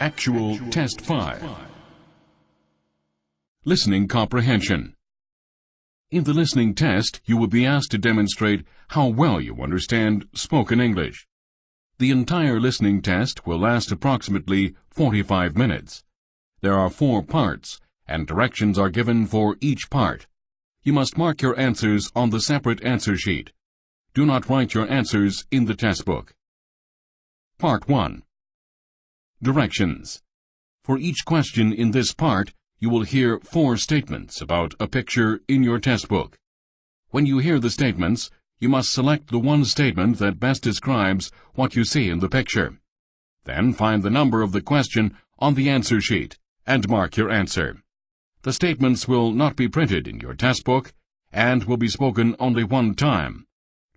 Actual Test 5. Listening Comprehension. In the listening test, you will be asked to demonstrate how well you understand spoken English. The entire listening test will last approximately 45 minutes. There are 4 parts, and directions are given for each part. You must mark your answers on the separate answer sheet. Do not write your answers in the test book. Part 1. Directions. For each question in this part, you will hear 4 statements about a picture in your test book. When you hear the statements, you must select the one statement that best describes what you see in the picture. Then find the number of the question on the answer sheet and mark your answer. The statements will not be printed in your test book and will be spoken only one time.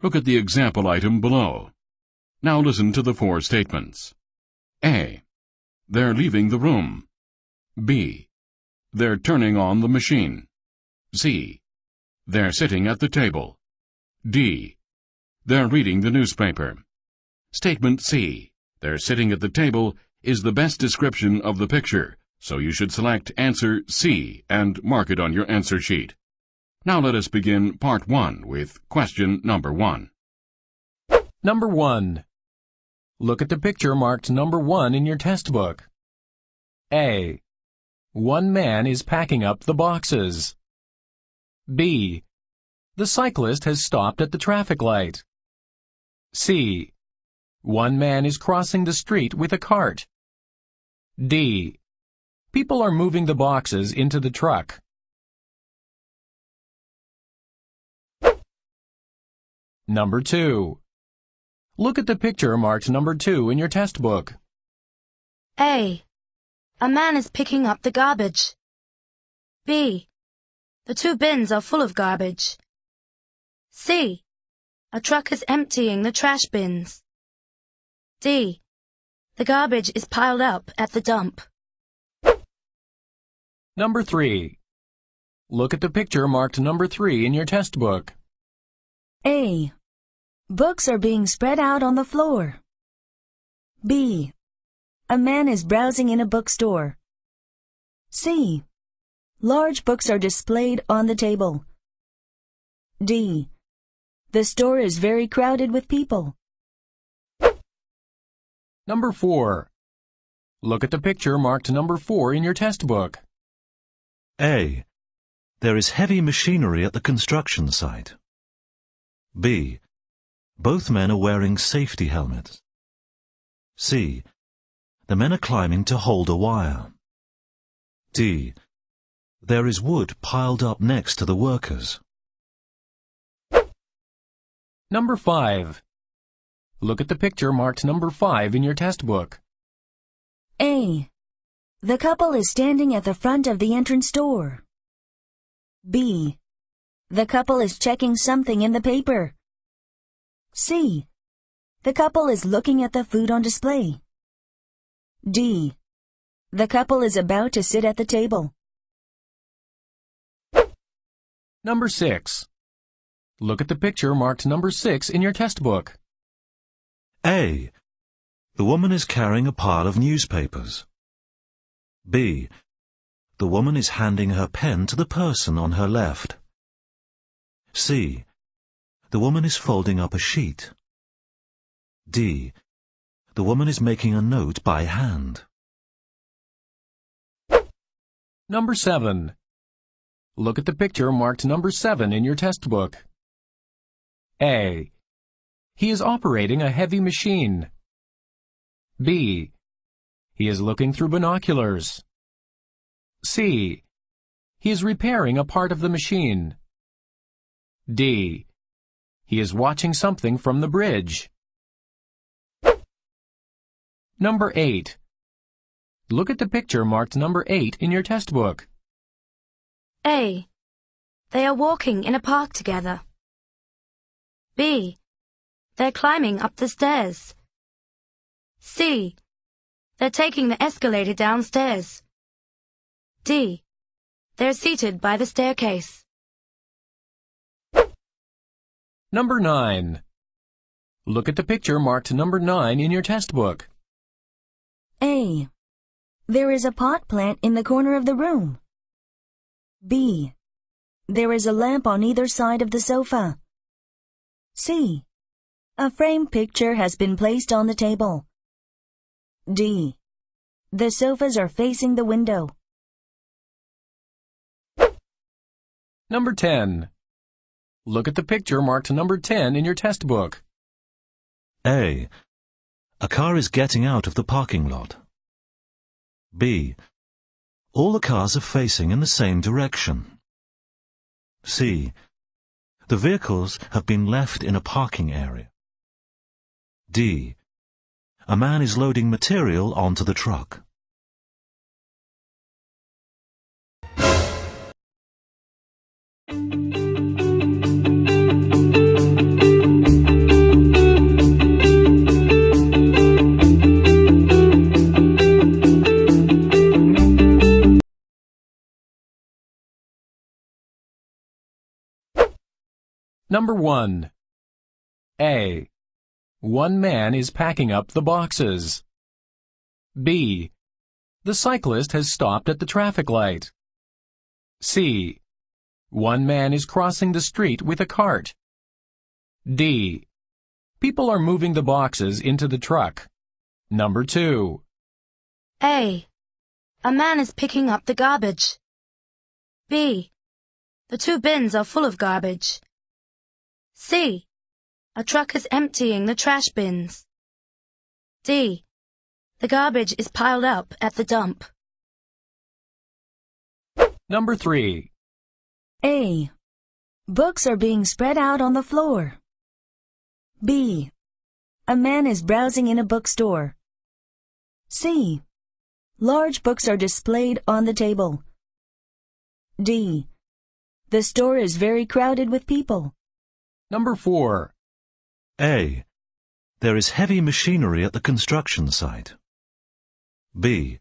Look at the example item below. Now listen to the 4 statements. A. They're leaving the room. B. They're turning on the machine. C. They're sitting at the table. D. They're reading the newspaper. Statement C. They're sitting at the table is the best description of the picture, so you should select answer C and mark it on your answer sheet. Now let us begin part 1 with question number 1. Number 1. Look at the picture marked number 1 in your test book. A. One man is packing up the boxes. B. The cyclist has stopped at the traffic light. C. One man is crossing the street with a cart. D. People are moving the boxes into the truck. Number 2. Look at the picture marked number 2 in your test book. A. A man is picking up the garbage. B. The 2 bins are full of garbage. C. A truck is emptying the trash bins. D. The garbage is piled up at the dump. Number 3. Look at the picture marked number 3 in your test book. A. Books are being spread out on the floor. B. A man is browsing in a bookstore. C. Large books are displayed on the table. D. The store is very crowded with people. Number 4. Look at the picture marked number 4 in your test book. A. There is heavy machinery at the construction site. B. Both men are wearing safety helmets. C. The men are climbing to hold a wire. D. There is wood piled up next to the workers. Number 5. Look at the picture marked number 5 in your test book. A. The couple is standing at the front of the entrance door. B. The couple is checking something in the paper. C. The couple is looking at the food on display. D. The couple is about to sit at the table. Number 6. Look at the picture marked number 6 in your test book. A. The woman is carrying a pile of newspapers. B. The woman is handing her pen to the person on her left. C. The woman is folding up a sheet. D. The woman is making a note by hand. Number 7. Look at the picture marked number 7 in your test book. A. He is operating a heavy machine. B. He is looking through binoculars. C. He is repairing a part of the machine. D. He is watching something from the bridge. Number 8. Look at the picture marked number 8 in your test book. A. They are walking in a park together. B. They're climbing up the stairs. C. They're taking the escalator downstairs. D. They're seated by the staircase. Number 9. Look at the picture marked number 9 in your test book. A. There is a pot plant in the corner of the room. B. There is a lamp on either side of the sofa. C. A framed picture has been placed on the table. D. The sofas are facing the window. Number 10. Look at the picture marked number 10 in your test book. A. A car is getting out of the parking lot. B. All the cars are facing in the same direction. C. The vehicles have been left in a parking area. D. A man is loading material onto the truck. Number 1. A. One man is packing up the boxes. B. The cyclist has stopped at the traffic light. C. One man is crossing the street with a cart. D. People are moving the boxes into the truck. Number 2. A. A man is picking up the garbage. B. The two bins are full of garbage. C. A truck is emptying the trash bins. D. The garbage is piled up at the dump. Number 3. A. Books are being spread out on the floor. B. A man is browsing in a bookstore. C. Large books are displayed on the table. D. The store is very crowded with people. Number 4. A. There is heavy machinery at the construction site. B.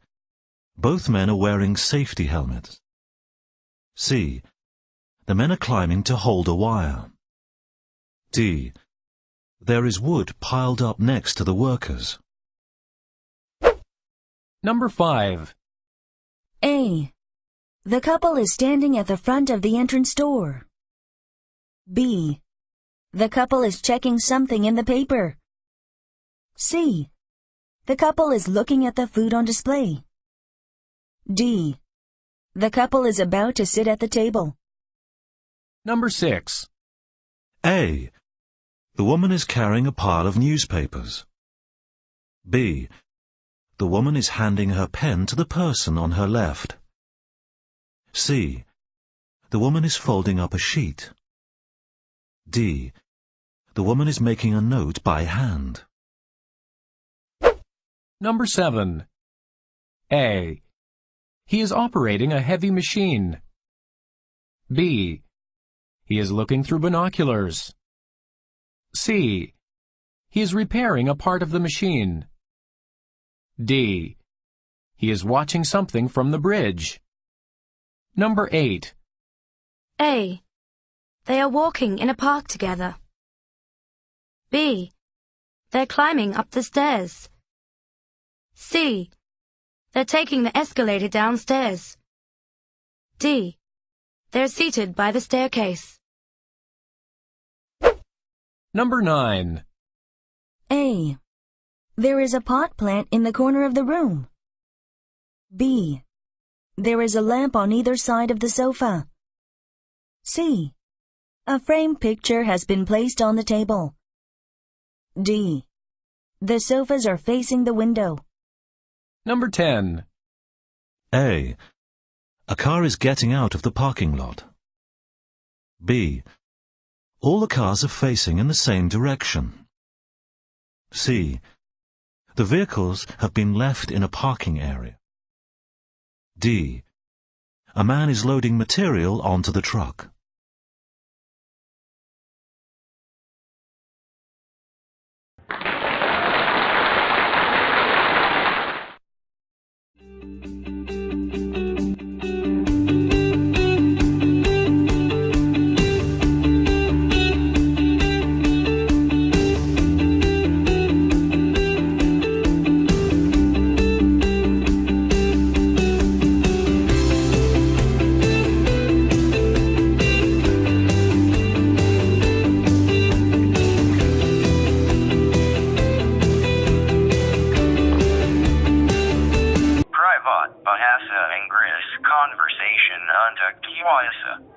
Both men are wearing safety helmets. C. The men are climbing to hold a wire. D. There is wood piled up next to the workers. Number 5. A. The couple is standing at the front of the entrance door. B. The couple is checking something in the paper. C. The couple is looking at the food on display. D. The couple is about to sit at the table. Number 6. A. The woman is carrying a pile of newspapers. B. The woman is handing her pen to the person on her left. C. The woman is folding up a sheet. D. The woman is making a note by hand. Number 7. A. He is operating a heavy machine. B. He is looking through binoculars. C. He is repairing a part of the machine. D. He is watching something from the bridge. Number 8. A. They are walking in a park together. B. They're climbing up the stairs. C. They're taking the escalator downstairs. D. They're seated by the staircase. Number 9. A. There is a pot plant in the corner of the room. B. There is a lamp on either side of the sofa. C. A framed picture has been placed on the table. D. The sofas are facing the window. Number 10. A. A car is getting out of the parking lot. B. All the cars are facing in the same direction. C. The vehicles have been left in a parking area. D. A man is loading material onto the truck. Yes, sir.